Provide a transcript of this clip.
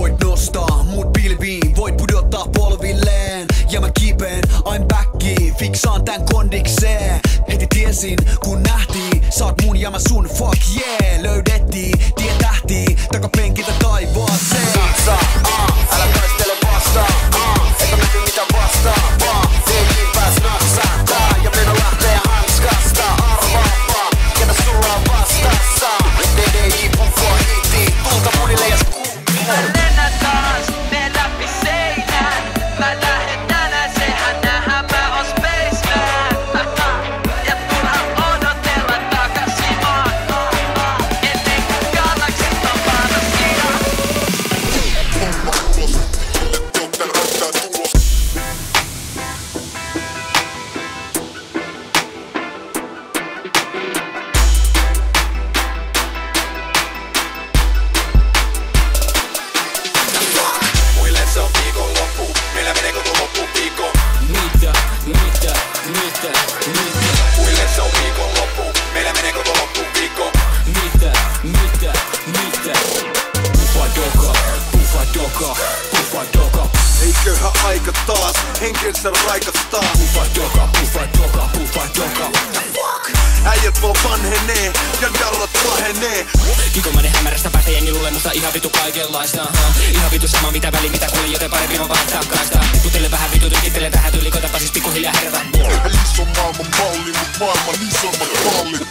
Voit nostaa mut pilviin, voit pudottaa polvilleen. Ja mä kipen, I'm backi, fiksaan tän kondikseen. Heti tiesin, kun nähtiin, sä oot mun ja mä sun, fuck yeah. Löydettiin, tie tähtiin, takapenkiltä taivaaseen. Natsa, älä taistele vastaan, eikä meni mitä vastaan, vaan teikin pääs natsahtaa. Ja meno lähtee hanskasta, arvaapaa, ketä sulla on vastassa. DDI puffua hitiin, tulta munille ja Mä lennän taas, mene läpi seinään. Mä lähden tänään, sehän nähdään, mä oon spaceman. Ja turha odotella takaisin maan. Ennen kuin galaksit on vaarallisia. muille se on viikonloppu, meillä menee koko loppuviikko. Mitä? Muille se on viikonloppu, meillä menee koko loppuviikko. Mitä? Puffa doka. Eiköhän aika taas henkensä raikastaa. Puffa doka. Äijät vaan vanhenee ja dallot pahenee. Kikomainen hämärästä päästä jengi luulemassa ihan vitu kaikenlaista. Ihan vitu sama mitä väli mitä kuulin, joten parempi on vaihtaa kaista. Tiputele vähän vitu, tykittele tähän tyyli, koitapa siis pikkuhiljaa herätä. Iso maailman malli, mut maailman isommat pallit.